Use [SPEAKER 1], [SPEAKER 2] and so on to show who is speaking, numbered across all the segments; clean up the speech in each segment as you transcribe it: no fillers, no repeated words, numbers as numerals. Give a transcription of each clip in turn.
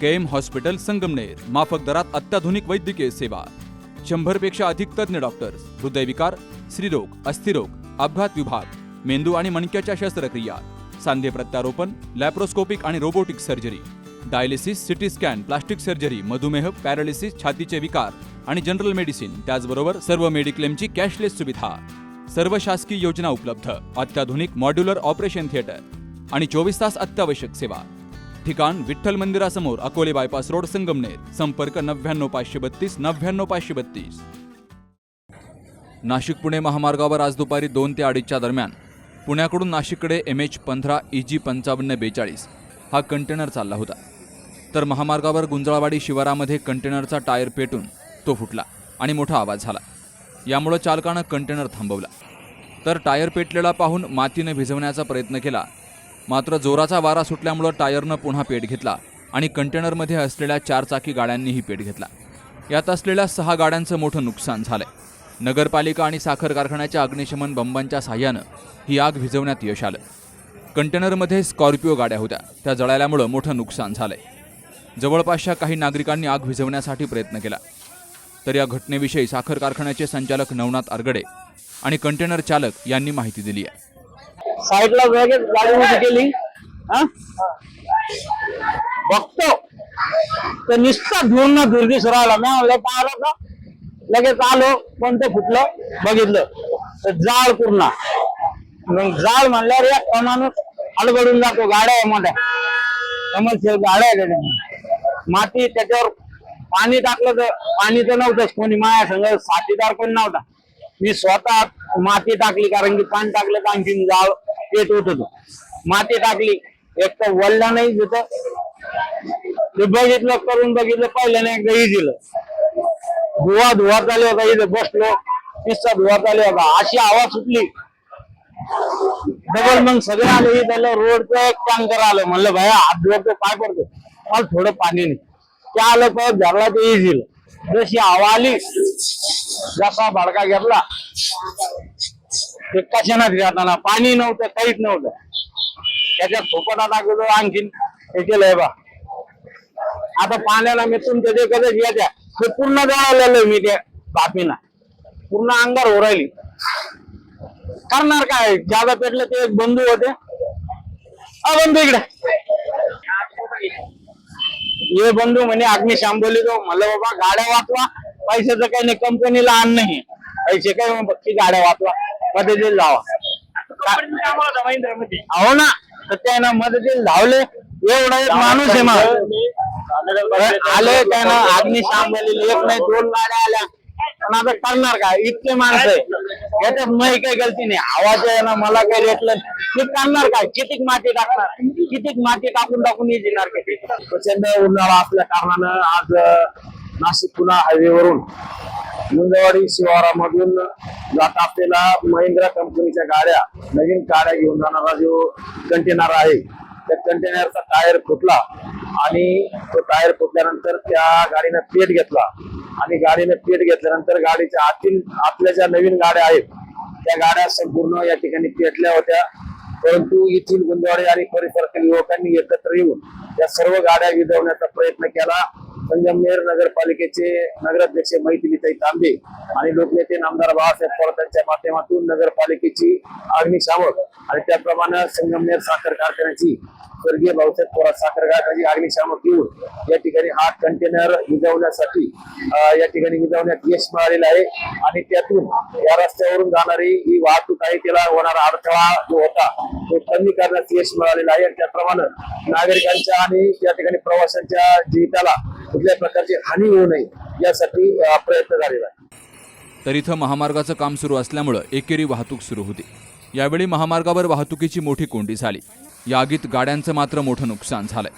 [SPEAKER 1] KM hospital Sangamner, माफक दरात अत्याधुनिक वैद्यकीय सेवा, 100 पेक्षा अधिक तज्ञ डॉक्टर्स, हृदयविकार, स्त्रीरोग, अस्थिरोग, अपघात विभाग, मेंदू आणि मणक्याच्या शस्त्रक्रिया, सांधे प्रत्यारोपण, लॅप्रोस्कोपिक आणि robotic surgery, dialysis, CT scan, plastic surgery, मधुमेह, पॅरालिसिस, छातीचे विकार आणि जनरल मेडिसिन, त्याचबरोबर सर्व मेडिक्लेमची कॅशलेस सुविधा, सर्व शासकीय योजना उपलब्ध, अत्याधुनिक मॉड्युलर ऑपरेशन थिएटर आणि 24 तास अत्यावश्यक सेवा. ठिकाण विठ्ठल मंदिरासमोर, अकोले बायपास रोड, संगमनेर. संपर्क 99532 99532. नाशिक पुणे महामार्गावर आज दुपारी 2 ते 2:30च्या दरम्यान पुण्याकडून नाशिककडे MH15 EG 5542 हा कंटेनर चालला होता. तर महामार्गावर गुंजळवाडी शिवारामध्ये कंटेनरचा टायर पेटून तो फुटला आणि मोठा आवाज झाला. यामुळे चालकानं कंटेनर थांबवला. तर टायर पेटलेला पाहून मातीने भिजवण्याचा प्रयत्न केला, मात्र जोराचा वारा सुटल्यामुळे टायरनं पुन्हा पेट घेतला आणि कंटेनरमध्ये असलेल्या 4 चाकी गाड्यांनीही पेट घेतला. यात असलेल्या 6 गाड्यांचं मोठं नुकसान झालंय. नगरपालिका आणि साखर कारखान्याच्या अग्निशमन बंबांच्या साह्यानं ही आग भिजवण्यात यश आलं. कंटेनरमध्ये स्कॉर्पिओ गाड्या होत्या, त्या जळाल्यामुळं मोठं नुकसान झालंय. जवळपासच्या काही नागरिकांनी आग भिजवण्यासाठी प्रयत्न केला. तर या घटनेविषयी साखर कारखान्याचे संचालक नवनाथ आरगडे आणि कंटेनर चालक यांनी माहिती दिली आहे.
[SPEAKER 2] साईडला लगेच गाडी उभी केली, बघतो तर निस्ता धुवून ना दुर्दिश राहिला. मी म्हणलं पाहिलं का, लगेच आलो, पण ते फुटलं, बघितलं तर जाळ पूर्ण. मग जाळ म्हणल्यावर या प्रमाणात अडबडून जातो. गाड्या आहे मोठ्या, कमर्शियल गाड्या आहे त्याच्या. माती त्याच्यावर पाणी टाकलं तर पाणी तर नव्हतंच, कोणी माया संग साथीदार कोणी नव्हता. मी स्वतः माती टाकली, कारण की पाणी टाकलं तर आणखीन जाळ पेट उठत होतं. माती टाकली, एक तर वल्ला नाही तिथं. ते बघितलं, करून बघितलं, पहिल्याने एकदा इजिलं धुवा चालू होता. इथं बसलो, किस्सा धुवा चालू होता. अशी आवाज सुटली डबल. मग सगळे आले, त्याला रोडचं एक टँकर आलं. म्हणलं भया हात धुवतो, पाय पडतो, मला थोडं पाणी नाही. त्या आलं परत धरला, ते इजिलं. जशी हवा आली, जसा भडका घेतला, ते कशानाच घेताना पाणी नव्हतं, काहीच नव्हतं. त्याच्यात फोपटा टाकतो, आणखीन हे केलंय बा. आता पाण्याला मी तुमच्या जे कधीच याच्या ते पूर्ण जळालेलं मी त्या बापीना, पूर्ण अंगार हो राहिली. करणार काय, ज्यादा पेटलं. ते एक बंधू होते, बंधू इकडे ये बंधू म्हणे अग्निशाम बोली तो. म्हणलं बाबा गाड्या वाचवा, पैशाचं काही नाही, कंपनीला आण नाही, पैसे काय बघती, गाड्या वाचवा, मदतीला लावा. हो ना, तर त्यानं मदतीला धावले. एवढा एक माणूस आहे मग आले, त्यानं अग्निशाम बोलली. एक नाही 2 गाड्या आल्या. पण आता करणार काय, इतके माणसं आहे याच्यात. नाही काही गलती नाही, आवाज आहे ना, मला काही रेटलं. मी करणार काय, कितीक माती टाकणार, कितीक माती टाकून येणार किती. प्रचंड उन्हाळा असल्या कारणानं आज नाशिक पुणे हायवेवरून गुंजळवाडी शिवारामधून जात असलेला महिंद्रा कंपनीच्या गाड्या, नवीन गाड्या घेऊन जाणारा जो कंटेनर आहे, त्या कंटेनरचा टायर फुटला आणि तो टायर फुटल्यानंतर त्या गाडीने पेट घेतला. आणि गाडीने पेट घेतल्यानंतर गाडीच्या आतल्या ज्या नवीन गाड्या आहेत, त्या गाड्या संपूर्ण या ठिकाणी पेटल्या होत्या. परंतु येथील गुंजळवाडी आणि परिसरातील युवकांनी एकत्र येऊन या सर्व गाड्या विझवण्याचा प्रयत्न केला. संगमनेर नगरपालिकेचे नगराध्यक्ष मैथिलीताई तांबे आणि लोकनेते नामदार बाळासाहेब थोरात यांच्या माध्यमातून नगरपालिकेची अग्निशामक आणि त्याप्रमाणे संगमनेर साखर कारखान्याची स्वर्गीय भाऊसाहेब थोरात साखर कारखान्याची अग्निशामक येऊन या ठिकाणी हा कंटेनर विझवण्यासाठी या ठिकाणी विझवण्यात यश मिळालेलं आहे. आणि त्यातून या रस्त्यावरून जाणारी ही वाहतूक आहे, त्याला होणारा अडथळा जो होता तो कमी करण्यास यश मिळालेलं आहे. आणि त्याप्रमाणे नागरिकांच्या आणि त्या ठिकाणी प्रवाशांच्या जीविताला कुठल्या प्रकारची हानी होऊ नये यासाठी प्रयत्न झालेला आहे.
[SPEAKER 1] तर इथं महामार्गाचं काम सुरू असल्यामुळं एकेरी वाहतूक सुरू होती. यावेळी महामार्गावर वाहतुकीची मोठी कोंडी झाली. या आगीत गाड्यांचं मात्र मोठं नुकसान झालंय.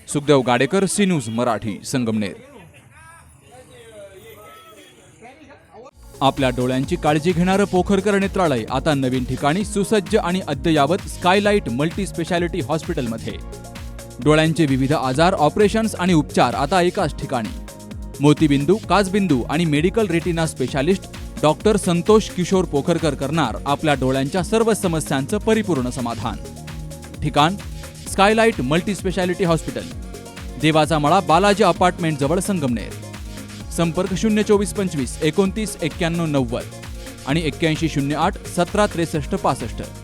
[SPEAKER 1] Sukhdev Gadekar, C News Marathi, Sangamner. आपल्या डोळ्यांची काळजी घेणारं पोखरकर नेत्रालय आता नवीन ठिकाणी सुसज्ज आणि अद्ययावत स्कायलाइट मल्टी स्पेशालिटी हॉस्पिटलमध्ये. डोळ्यांचे विविध आजार, ऑपरेशन्स आणि उपचार आता एकाच ठिकाणी. मोतीबिंदू, काचबिंदू आणि medical retina specialist doctor Santosh Kishor Pokharkar करणार आपल्या डोळ्यांच्या सर्व समस्यांचं परिपूर्ण समाधान. ठिकाण स्कायलाइट मल्टी स्पेशालिटी हॉस्पिटल, देवाचा मळा, बालाजी अपार्टमेंट जवळ, संगमनेर. संपर्क 02425 29 91 90 आणि 8108 17 63 65.